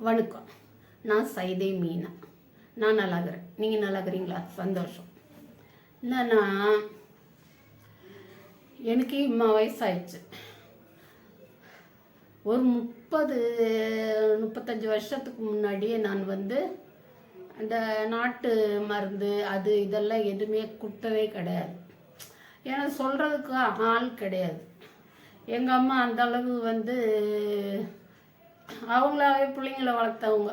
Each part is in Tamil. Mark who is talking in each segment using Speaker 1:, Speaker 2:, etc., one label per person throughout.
Speaker 1: வணக்கம். நான் சைதை மீனா. நான் நல்லா இருக்கிறேன். நீங்கள் நல்லா இருக்கிறீங்களா? சந்தோஷம். என்னன்னா, எனக்கு வயசாயிடுச்சு. ஒரு 35 வருஷத்துக்கு முன்னாடியே நான் அந்த நாட்டு மருந்து அது இதெல்லாம் எதுவுமே கொடுத்ததே கிடையாது. ஏன்னா சொல்கிறதுக்கு ஆள் கிடையாது. எங்கள் அம்மா அந்த அளவு அவங்களாவே பிள்ளைங்கள வளர்த்தவங்க.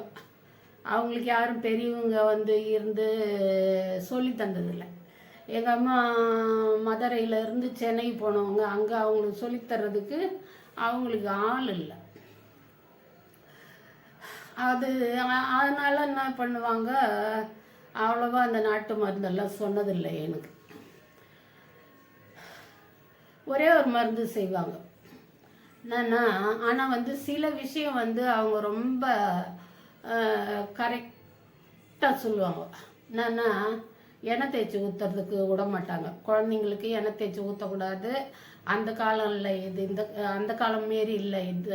Speaker 1: அவங்களுக்கு யாரும் பெரியவங்க இருந்து சொல்லி தந்ததில்லை. எங்கள் அம்மா மதுரையிலேருந்து சென்னை போனவங்க. அங்கே அவங்களுக்கு சொல்லித்தர்றதுக்கு அவங்களுக்கு ஆள் இல்லை. அதனால் என்ன பண்ணுவாங்க, அவ்வளோவா அந்த நாட்டு மருந்தெல்லாம் சொன்னதில்லை எனக்கு. ஒரே ஒரு மருந்து செய்வாங்க. என்னன்னா, ஆனால் சில விஷயம் அவங்க ரொம்ப கரெக்டாக சொல்லுவாங்க. என்னன்னா, எண்ணெய் தேய்ச்சி ஊற்றுறதுக்கு விட மாட்டாங்க. குழந்தைங்களுக்கு எண்ணெய் தேய்ச்சி ஊற்றக்கூடாது. அந்த காலம் இல்லை இது, அந்த காலம் மாரி இல்லை இது.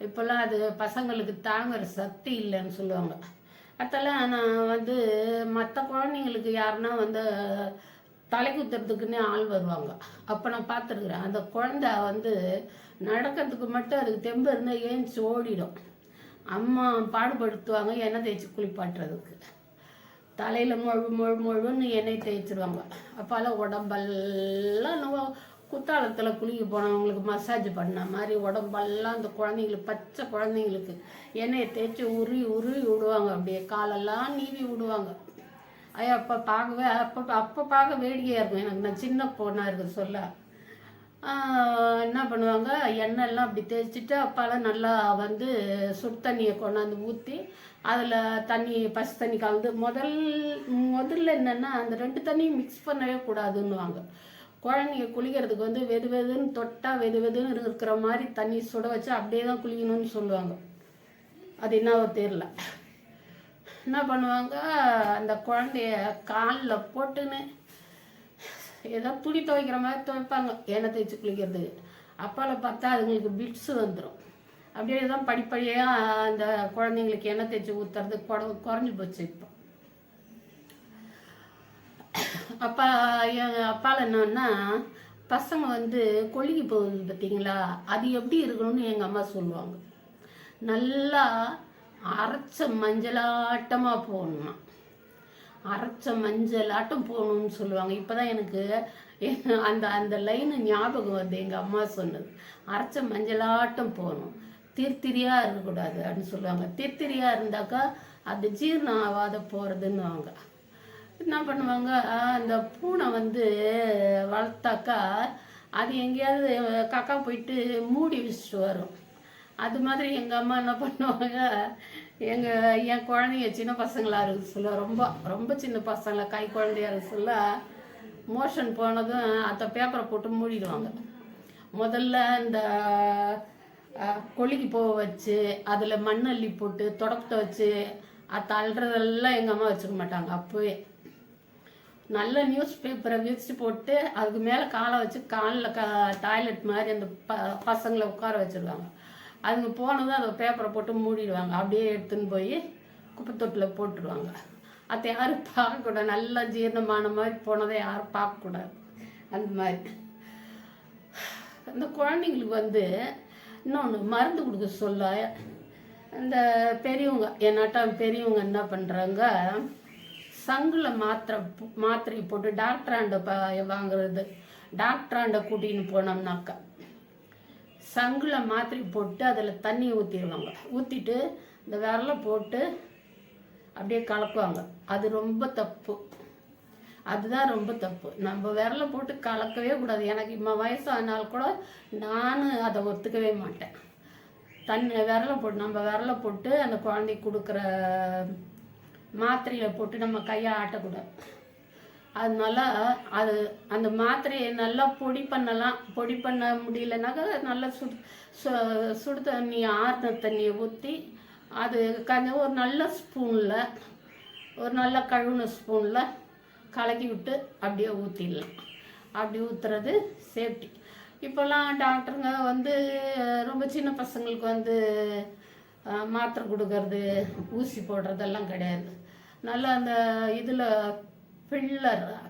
Speaker 1: இப்போல்லாம் அது பசங்களுக்கு தாங்குற சக்தி இல்லைன்னு சொல்லுவாங்க. அதெல்லாம் நான் மற்ற குழந்தைங்களுக்கு யாருன்னா தலை குத்துறதுக்குன்னே ஆள் வருவாங்க. அப்போ நான் பார்த்துருக்குறேன். அந்த குழந்தை நடக்கிறதுக்கு மட்டும் அதுக்கு தெம்பு இருந்தால் ஏஞ்சி ஓடிடும். அம்மா பாடுபடுத்துவாங்க எண்ணெய் தேய்ச்சி குளிப்பாட்டுறதுக்கு. தலையில் முழுன்னு எண்ணெய் தேய்ச்சிடுவாங்க. அப்போல்லாம் உடம்பெல்லாம் குத்தாலத்தில் குளிக்க போனவங்களுக்கு மசாஜ் பண்ண மாதிரி உடம்பெல்லாம் அந்த குழந்தைங்களுக்கு, பச்சை குழந்தைங்களுக்கு எண்ணெயை தேய்ச்சி உருவி விடுவாங்க. அப்படியே காலெல்லாம் நீவி விடுவாங்க. ஐயா அப்போ பார்க்க வேடிக்கையாக இருக்கும் எனக்கு. நான் சின்ன பொண்ணாக இருக்குது சொல்ல. என்ன பண்ணுவாங்க, எண்ணெய்லாம் அப்படி தேய்ச்சிட்டு அப்பாலாம் நல்லா சுடு தண்ணியை கொண்டாந்து ஊற்றி அதில் பசு தண்ணி கலந்து முதல்ல என்னென்னா அந்த 2 தண்ணியும் மிக்ஸ் பண்ணவே கூடாதுன்னுவாங்க. குழந்தைங்க குளிக்கிறதுக்கு வெது வெதுன்னு தொட்டால் வெது வெதுன்னு இருக்கிற மாதிரி தண்ணி சுட வச்சு அப்படியே தான் குளிக்கணும்னு சொல்லுவாங்க. அது என்னவோ தெரியல. என்ன பண்ணுவாங்க, அந்த குழந்தைய காலில் போட்டுன்னு ஏதோ துணி துவைக்கிற மாதிரி துவைப்பாங்க எண்ணெய் தேய்ச்சி குளிக்கிறதுக்கு. அப்பால பார்த்தா அதுங்களுக்கு பிட்ஸு வந்துடும். அப்படியே தான் படிப்படியாக அந்த குழந்தைங்களுக்கு எண்ணெய் தேய்ச்சி ஊற்றுறது குறைஞ்சி போச்சு. இப்போ எங்கள் அப்பாவில் என்னன்னா, பசங்க கொல்லிக்கு போகுது பார்த்தீங்களா, அது எப்படி இருக்கணும்னு எங்கள் அம்மா சொல்லுவாங்க. நல்லா அரைச்ச மஞ்சளாட்டமாக போடணுமா, அரைச்ச மஞ்சளாட்டம் போகணும்னு சொல்லுவாங்க. இப்போ தான் எனக்கு அந்த லைனு ஞாபகம் வருது. எங்கள் அம்மா சொன்னது அரைச்ச மஞ்சளாட்டம் போகணும், திரியாக இருக்கக்கூடாது அப்படின்னு சொல்லுவாங்க. திரியாக இருந்தாக்கா அது ஜீரணம் ஆகாத போகிறதுன்னுவாங்க. என்ன பண்ணுவாங்க, அந்த பூனை வளர்த்தாக்கா அது எங்கேயாவது கக்கா போயிட்டு மூடி வச்சுட்டு வரும். அது மாதிரி எங்கள் அம்மா என்ன பண்ணுவாங்க, என் குழந்தைங்க சின்ன பசங்களாக இருக்கு சொல்ல, ரொம்ப ரொம்ப சின்ன பசங்களை கை குழந்தையா இருக்கு சொல்ல, மோஷன் போனதும் அந்த பேப்பரை போட்டு மூடிடுவாங்க. முதல்ல இந்த கொல்லிக்கு போக வச்சு அதில் மண்ணள்ளி போட்டு தொடப்பத்தை வச்சு அதை அள்ளுறதெல்லாம் எங்கள் அம்மா வச்சுக்க மாட்டாங்க. அப்போவே நல்ல நியூஸ் பேப்பரை விரிச்சு போட்டு அதுக்கு மேலே காலை வச்சு காலில் டாய்லெட் மாதிரி அந்த பசங்களை உட்கார வச்சுருவாங்க. அதுங்க போனதும் அதை பேப்பரை போட்டு மூடிடுவாங்க. அப்படியே எடுத்துன்னு போய் குப்பை தொட்டில் போட்டுடுவாங்க. அதை யாரும் பார்க்கக்கூடாது. நல்லா ஜீரணமான மாதிரி போனதை யாரும் பார்க்கக்கூடாது. அந்த மாதிரி அந்த குழந்தைங்களுக்கு இன்னொன்று மருந்து கொடுக்க சொல்ல, இந்த பெரியவங்க என்னாட்டம் பெரியவங்க என்ன பண்ணுறாங்க, சங்கில் மாத்திரை போட்டு டாக்டராண்ட வாங்குறது. டாக்டராண்ட கூட்டின்னு போனோம்னாக்கா சங்கில் மாத்திரை போட்டு அதில் தண்ணி ஊற்றிடுவாங்க. ஊற்றிட்டு இந்த விரலை போட்டு அப்படியே கலக்குவாங்க. அது ரொம்ப தப்பு. அதுதான் ரொம்ப தப்பு. நம்ம விரலை போட்டு கலக்கவே கூடாது. எனக்கு வயசானால் கூட நான் அதை ஒத்துக்கவே மாட்டேன். நம்ம விரலை போட்டு அந்த குழந்தைக்கு கொடுக்குற மாத்திரையில் போட்டு நம்ம கையை ஆட்டக்கூடாது. அதனால அந்த மாத்திரையை நல்லா பொடி பண்ணலாம். பொடி பண்ண முடியலனாக்கா நல்லா சுடு தண்ணி, ஆறுன தண்ணியை ஊற்றி அது ஒரு நல்ல ஸ்பூனில், ஒரு நல்ல கழுவுன ஸ்பூனில் கலக்கி விட்டு அப்படியே ஊற்றிடலாம். அப்படி ஊற்றுறது சேஃப்டி. இப்போல்லாம் டாக்டருங்க ரொம்ப சின்ன பசங்களுக்கு மாத்திரை கொடுக்கறது ஊசி போடுறதெல்லாம் கிடையாது. நல்லா அந்த இதில்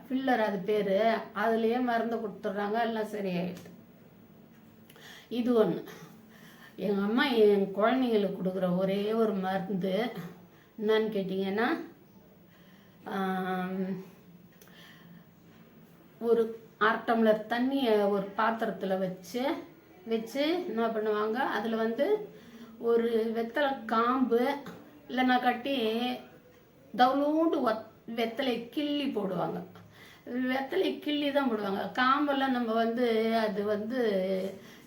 Speaker 1: ஃபில்லர் அது பேர், அதுலேயே மருந்து கொடுத்துட்றாங்க, எல்லாம் சரியாயிடுது. இது ஒன்று. எங்கள் அம்மா என் குழந்தைங்களுக்கு கொடுக்குற ஒரே ஒரு மருந்து என்னன்னு கேட்டிங்கன்னா, ஒரு 1/2 டம்ளர் தண்ணியை ஒரு பாத்திரத்தில் வச்சு என்ன பண்ணுவாங்க, அதில் ஒரு வெத்தலை காம்பு இல்லைன்னா கட்டி தவுளூண்டு வெத்தலை கிள்ளி போடுவாங்க. வெத்தலை கிள்ளி தான் போடுவாங்க. காம்பெல்லாம் நம்ம அது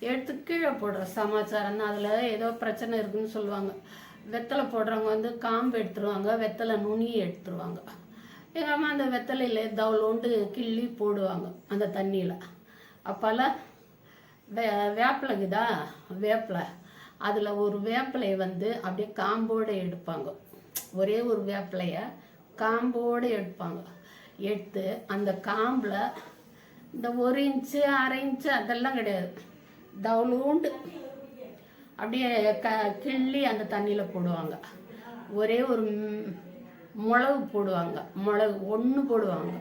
Speaker 1: எடுத்து கீழே போடுற சமாச்சாரம் தான். அதில் ஏதோ பிரச்சனை இருக்குன்னு சொல்லுவாங்க. வெத்தலை போடுறவங்க காம்பு எடுத்துருவாங்க, வெத்தலை நுனியை எடுத்துருவாங்க. எங்கள் அம்மா அந்த வெத்தலையில் தவுளோண்டு கிள்ளி போடுவாங்க அந்த தண்ணியில். அப்போல்லாம் வேப்பிலைக்குதா வேப்பிலை, அதில் ஒரு வேப்பிலையை அப்படியே காம்போடு எடுப்பாங்க. ஒரே ஒரு வேப்பிலையை காம்போடு எடுப்பாங்க. எடுத்து அந்த காம்பில் இந்த 1 இன்ச்சு 1/2 இன்ச்சு அதெல்லாம் கிடையாது, தவுளூண்டு அப்படியே கிள்ளி அந்த தண்ணியில் போடுவாங்க. ஒரே ஒரு மிளகு போடுவாங்க, மிளகு 1 போடுவாங்க.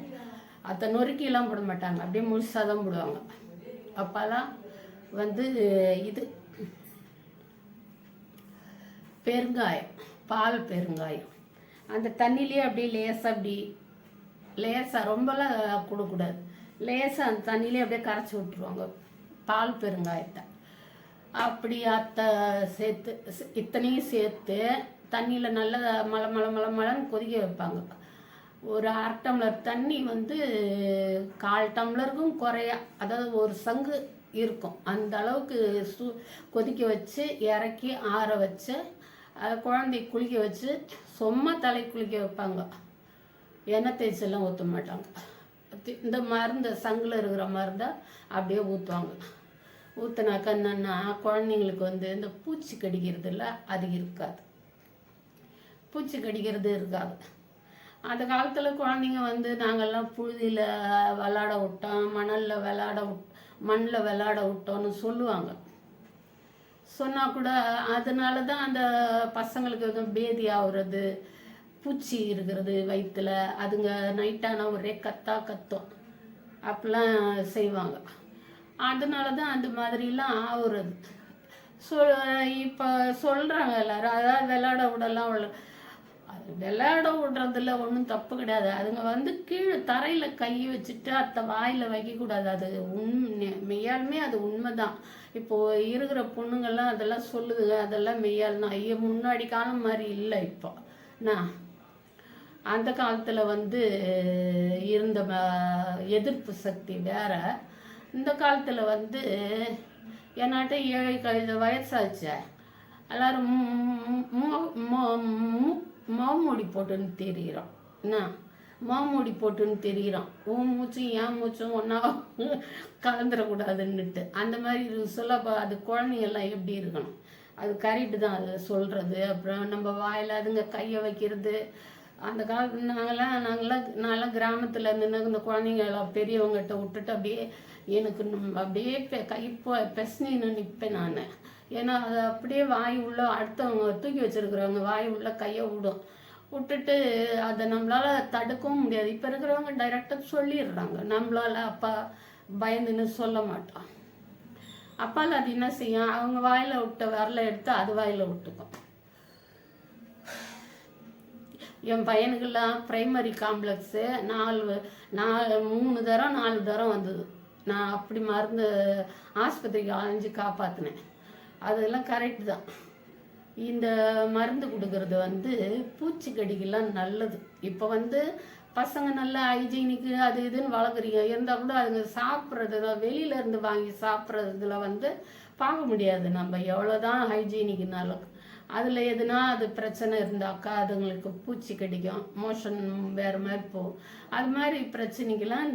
Speaker 1: அதை நொறுக்கிலாம் போட மாட்டாங்க, அப்படியே முழுசாக தான் போடுவாங்க. அப்போல்லாம் இது பெருங்காயம், பால் பெருங்காயம் அந்த தண்ணியிலே அப்படியே லேசாக ரொம்பலாம் கொடுக்கூடாது, லேசாக அந்த தண்ணியிலே அப்படியே கரைச்சி விட்டுருவாங்க பால் பெருங்காயத்தை. அப்படி இத்தனையும் சேர்த்து தண்ணியில் நல்லா மலன்னு கொதிக்க வைப்பாங்க. ஒரு 1/2 டம்ளர் தண்ணி 1/4 டம்ளருக்கும் குறையா, அதாவது ஒரு சங்கு இருக்கும் அந்த அளவுக்கு கொதிக்க வச்சு இறக்கி ஆற வச்சு குழந்தை குளிக்க வச்சு சும்மா தலை குளிக்க வைப்பாங்க. எண்ணெய் தேய்ச்செல்லாம் ஊற்ற மாட்டாங்க. இந்த மருந்து சங்கில் இருக்கிற மருந்தை அப்படியே ஊற்றுவாங்க. ஊற்றினாக்கா என்னென்னா குழந்தைங்களுக்கு இந்த பூச்சி கடிக்கிறது இல்லை, அது இருக்காது. பூச்சி கடிக்கிறது இருக்காது. அந்த காலத்தில் குழந்தைங்க நாங்கள்லாம் புழுதியில் விளாட விட்டோம், மண்ணில் விளாட விட்டோன்னு சொல்லுவாங்க. சொன்னால் கூட அதனால தான் அந்த பசங்களுக்கு பேதி ஆகுறது, பூச்சி இருக்கிறது வயிற்றுல, அதுங்க நைட்டானா ஒரே கத்தும், அப்படிலாம் செய்வாங்க. அதனால தான் அந்த மாதிரிலாம் ஆகுறது. இப்போ சொல்கிறாங்க எல்லாரும், அதாவது விளையாட விடலாம். விளையாட விடுறதுல ஒன்றும் தப்பு கிடையாது. அதுங்க கீழே தரையில் கை வச்சுட்டு அத்தை வாயில் வைக்கக்கூடாது. அது மெய்யாலுமே அது உண்மைதான். இப்போது இருக்கிற பொண்ணுங்கள்லாம் அதெல்லாம் சொல்லுதுங்க, அதெல்லாம் மெய்யால் தான். ஐயோ, முன்னாடி காலம் மாதிரி இல்லை இப்போ. நான் அந்த காலத்தில் இருந்த எதிர்ப்பு சக்தி வேற. இந்த காலத்தில் என்னாட்ட 7 வயசாச்சு, எல்லாரும் மாமூடி போட்டுன்னு தெரிகிறோம். என்ன மாமூடி போட்டுன்னு தெரிகிறோம். உன் மூச்சும் என் மூச்சும் ஒன்றா கலந்துடக்கூடாதுன்னுட்டு அந்த மாதிரி சொல்ல. அது குழந்தைங்கள்லாம் எப்படி இருக்கணும், அது கரெக்டு தான் அது சொல்கிறது. அப்புறம் நம்ம வாயில் அதுங்க கையை வைக்கிறது. அந்த காலத்து நாங்களாம் கிராமத்தில் இருந்துன்னு இந்த குழந்தைங்களாம் பெரியவங்ககிட்ட விட்டுட்டு அப்படியே எனக்கு அப்படியே பெசனின்னு நிற்பேன் நான். ஏன்னா அது அப்படியே வாய் உள்ள அடுத்தவங்க தூக்கி வச்சுருக்குறவங்க வாய் உள்ள கையை விட்டுட்டு அதை நம்மளால் தடுக்கவும் முடியாது. இப்போ இருக்கிறவங்க டைரெக்டாக சொல்லிடுறாங்க, நம்மளால் அப்பா பயந்துன்னு சொல்ல மாட்டோம். அப்பால் அது என்ன செய்யும், அவங்க வாயில் விட்ட விரலை எடுத்து அது வாயில் விட்டுக்கும். என் பையனுக்கெல்லாம் ப்ரைமரி காம்ப்ளெக்ஸு 3 தரம் 4 தரம் வந்தது. நான் அப்படி மருந்து ஆஸ்பத்திரிக்கு அலைஞ்சு காப்பாற்றினேன். அதெல்லாம் கரெக்டு தான். இந்த மருந்து கொடுக்கறது பூச்சிக்கடிக்கெல்லாம் நல்லது. இப்போ பசங்க நல்லா ஹைஜீனிக்கு அது இதுன்னு வளர்க்குறீங்க, இருந்தால் கூட அதுங்க சாப்பிட்றது தான் வெளியிலேருந்து வாங்கி சாப்பிட்றதுல பார்க்க முடியாது. நம்ம எவ்வளோதான் ஹைஜீனிக்குனாலும் அதில் எதுனா அது பிரச்சனை இருந்தாக்கா அதுங்களுக்கு பூச்சி கடிக்கும், மோஷன் வேறு மாதிரி போகும். அது மாதிரி பிரச்சனைக்கெல்லாம்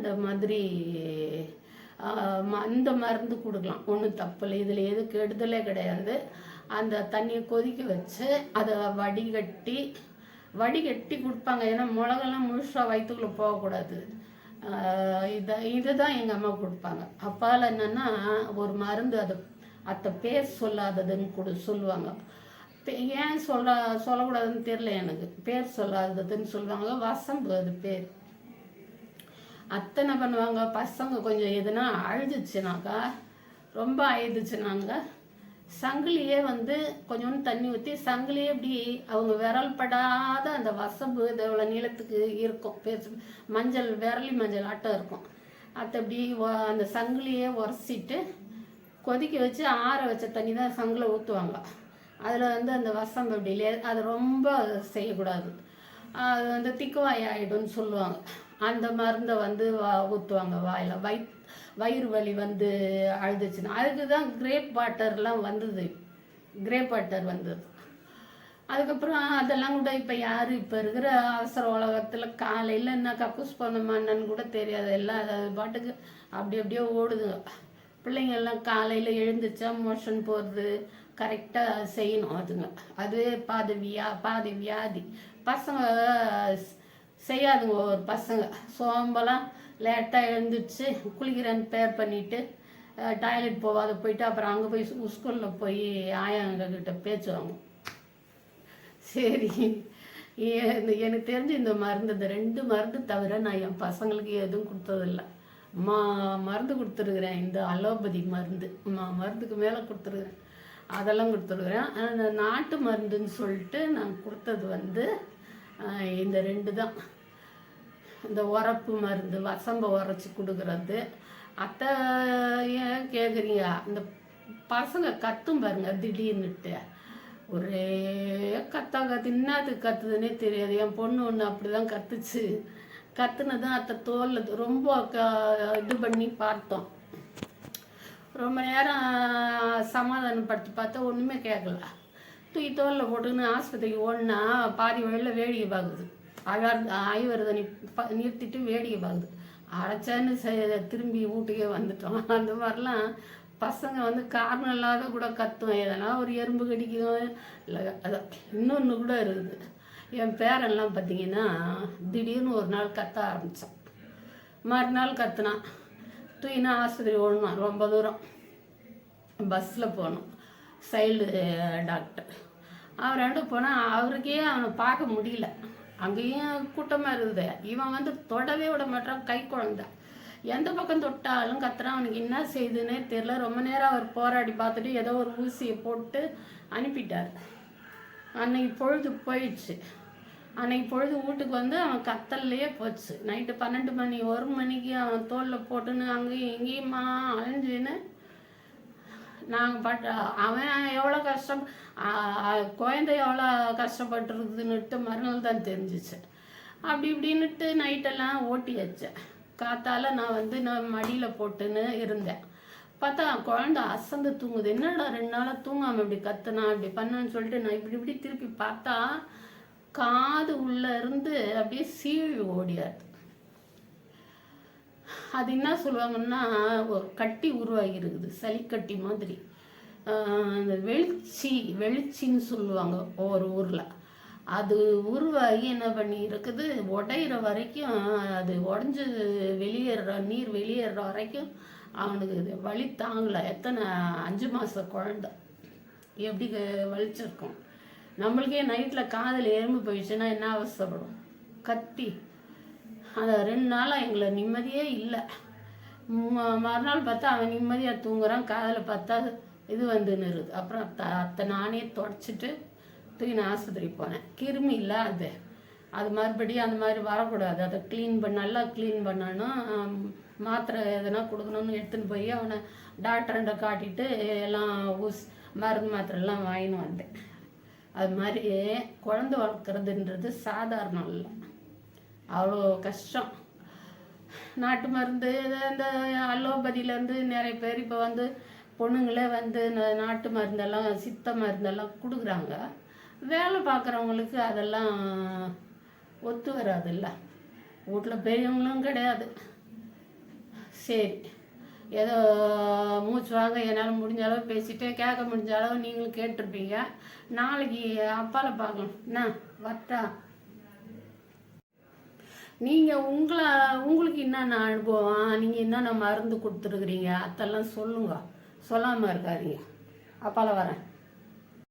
Speaker 1: இந்த மருந்து கொடுக்கலாம், ஒன்றும் தப்பில்லை. இதில் எது கெடுதலே கிடையாது. அந்த தண்ணியை கொதிக்க வச்சு அதை வடிகட்டி கொடுப்பாங்க. ஏன்னா மிளகெல்லாம் முழுசாக வயிற்றுக்குள்ளே போகக்கூடாது. இதுதான் எங்கள் அம்மா கொடுப்பாங்க. அப்பால் என்னென்னா ஒரு மருந்து, அத்தை பேர் சொல்லாததுன்னு சொல்லுவாங்க. ஏன் சொல்லக்கூடாதுன்னு தெரியல, எனக்கு பேர் சொல்லாததுன்னு சொல்லுவாங்க. வசம்பு அது பேர். அத்தனை பண்ணுவாங்க. பசங்க கொஞ்சம் எதுனா அழுதுச்சுனாக்கா, ரொம்ப அழுதுச்சுனாங்க, சங்கிலியே வந்து கொஞ்சோண்டு தண்ணி ஊற்றி சங்கிலியே இப்படி அவங்க விரல் படாத அந்த வசம்பு இதோட நீளத்துக்கு இருக்கும், பேசு மஞ்சள் விரலி மஞ்சள் ஆட்டம் இருக்கும். அதை அப்படி அந்த சங்கிலியே உரசிட்டு கொதிக்க வச்சு ஆற வச்ச தண்ணி தான் சங்கில் ஊற்றுவாங்க. அதில் வந்து அந்த வசம்பு அப்படி இல்லையா, அது ரொம்ப செய்யக்கூடாது, அது வந்து திக்குவாய் ஆகிடும்னு சொல்லுவாங்க. அந்த மருந்தை வந்து ஊற்றுவாங்க வாயில். வயிறு வலி வந்து அழுதுச்சுன்னா அதுக்கு தான் கிரேப் வாட்டர்லாம் வந்தது. கிரேப் வாட்டர் வந்தது. அதுக்கப்புறம் அதெல்லாம் கூட இப்போ யார் இப்போ இருக்கிற அவசர உலகத்தில் காலையில் என்ன கக்கூஸ் போனோமான்னு கூட தெரியாது. எல்லாம் அது பாட்டுக்கு அப்படியே ஓடுதுங்க. பிள்ளைங்கள்லாம் காலையில் எழுந்துச்சா மோஷன் போகிறது கரெக்டாக செய்யணும். அதுங்க அதுவே பாதி வியாதி. பசங்க செய்யாதுங்க. ஒரு பசங்க சோம்பலாம் லேட்டாக எழுந்துச்சு குளிக்கிறேன்னு பேர் பண்ணிவிட்டு டாய்லெட் போகாத போயிட்டு அப்புறம் அங்கே போய் ஸ்கூலில் போய் ஆயாங்கிட்ட பேச்சுவாங்க. சரி, எனக்கு தெரிஞ்சு இந்த மருந்து, இந்த 2 மருந்து தவிர நான் என் பசங்களுக்கு எதுவும் கொடுத்ததில்லை. மருந்து கொடுத்துருக்குறேன், இந்த அலோபதி மருந்து மருந்துக்கு மேலே கொடுத்துருக்குறேன், அதெல்லாம் கொடுத்துருக்குறேன். அந்த நாட்டு மருந்துன்னு சொல்லிட்டு நான் கொடுத்தது வந்து இந்த 2 தான். இந்த உரப்பு மருந்து, வசம்பை உரைச்சி கொடுக்குறது. அத்தை ஏன் கேட்குறீங்க, இந்த பசங்க கத்தும் பாருங்க திடீர்னுட்டு, ஒரே கத்து என்னத்துக்கு கத்துதுன்னே தெரியாது. என் பொண்ணு ஒன்று அப்படி தான் கத்துச்சு. கத்துனதான் அத்தை தோலில் ரொம்ப இது பண்ணி பார்த்தோம். ரொம்ப நேரம் சமாதானப்படுத்தி பார்த்தா ஒன்றுமே கேட்கல. தூக்கி தோலில் போட்டுன்னு ஆஸ்பத்திரிக்கு ஓடினா பாதி வழியில் வேடிக்கை பார்க்குது. ஆய்வரதை நிறுத்திட்டு வேடிக்கை பார்க்குது. அரைச்சான்னு திரும்பி வீட்டுக்கே வந்துட்டோம். அந்த மாதிரிலாம் பசங்க வந்து காரணம் இல்லாத கூட கத்தும். எதனா ஒரு எறும்பு கடிக்கும் இல்லை. அதான் இன்னொன்று கூட இருக்குது. என் பேரெல்லாம் பார்த்தீங்கன்னா திடீர்னு ஒரு நாள் கத்த ஆரம்பித்தான். மறுநாள் கத்துனான். தூக்கினா ஆஸ்பத்திரி ஓடணும், ரொம்ப தூரம் பஸ்ஸில் போகணும். சைல்டு டாக்டர் அவர் போனால் அவருக்கே அவனை பார்க்க முடியல. அங்கேயும் கூட்டமாக இருக்குது. இவன் வந்து தொடவே விட மாட்டான். கை குழந்தை எந்த பக்கம் தொட்டாலும் கத்துறான். அவனுக்கு என்ன செய்யுதுன்னே தெரியல. ரொம்ப நேரம் அவர் போராடி பார்த்துட்டு ஏதோ ஒரு ஊசியை போட்டு அனுப்பிட்டார். அன்னைக்கு பொழுது போயிடுச்சு. அன்னைக்கு பொழுது வீட்டுக்கு வந்து அவன் கத்தல்லையே போச்சு. நைட்டு 12 மணி 1 மணிக்கு அவன் தோலில் போட்டுன்னு அங்கேயும் இங்கேயுமா அழிஞ்சுன்னு நாங்கள் அவன் எவ்வளோ கஷ்டம், குழந்தை எவ்வளோ கஷ்டப்பட்டுருக்குதுன்னுட்டு மறுநாள் தான் தெரிஞ்சிச்சு. அப்படி இப்படின்னுட்டு நைட்டெல்லாம் ஓட்டி வச்சேன். காத்தால நான் மடியில் போட்டுன்னு இருந்தேன். பார்த்தா குழந்தை அசந்து தூங்குது. என்னடா 2 நாளாக தூங்காமல் இப்படி கத்துனா இப்படி பண்ணான்னு சொல்லிட்டு நான் இப்படி திருப்பி பார்த்தா காது உள்ளே இருந்து அப்படியே சீழ் ஓடியாரு. அது என்ன சொல்லுவாங்கன்னா ஒரு கட்டி உருவாகி இருக்குது, சளிக்கட்டி மாதிரி. அந்த வெளிச்சின்னு சொல்லுவாங்க ஒவ்வொரு ஊரில். அது உருவாகி என்ன பண்ணி இருக்குது, உடையிற வரைக்கும் அது உடஞ்சி நீர் வெளியேற வரைக்கும் அவனுக்கு வலி தாங்கலை. எத்தனை 5 மாத குழந்தை எப்படி வலிச்சிருக்கும். நம்மளுக்கே நைட்டில் காதில் எறும்பு போயிடுச்சுன்னா என்ன அவசரப்படும், கத்தி. அந்த 2 நாளாக எங்களை நிம்மதியே இல்லை. மறுநாள் பார்த்தா அவன் நிம்மதியாக தூங்குறான். காதில் பார்த்தா இது வந்துன்னு இருக்குது. அப்புறம் அத்தை நானே தொடச்சிட்டு தூக்கி நான் ஆஸ்பத்திரி போனேன். கிருமி இல்லை அது மறுபடியும் அந்த மாதிரி வரக்கூடாது. அதை நல்லா க்ளீன் பண்ணணும். மாத்திரை எதனா கொடுக்கணும்னு எடுத்துன்னு போய் அவனை டாக்டர்கிட்ட காட்டிட்டு எல்லாம் மருந்து மாத்திரைலாம் வாங்கின்னு வந்தேன். அது மாதிரி குழந்தை வளர்க்குறதுன்றது சாதாரணம் இல்லை, அவ்வளோ கஷ்டம். நாட்டு மருந்து இந்த அலோபதியிலேருந்து நிறைய பேர் இப்போ வந்து பொண்ணுங்களே வந்து நாட்டு மருந்தெல்லாம் சித்த மருந்தெல்லாம் கொடுக்குறாங்க. வேலை பார்க்குறவங்களுக்கு அதெல்லாம் ஒத்து வராதுல்ல. வீட்டில் பெரியவங்களும் கிடையாது. சரி, ஏதோ மூச்சு வாங்க என்னால் முடிஞ்ச அளவு பேசிட்டேன். கேட்க முடிஞ்ச அளவு நீங்களும் கேட்டிருப்பீங்க. நாளைக்கு அப்பால பார்க்கலாம். என்ன வட்டா நீங்கள் உங்களுக்கு என்னென்ன அனுபவம், நீங்கள் என்னென்ன மருந்து கொடுத்துருக்குறீங்க அதெல்லாம் சொல்லுங்க. சொல்லாமல் இருக்காதீங்க. அப்பால வரேன்.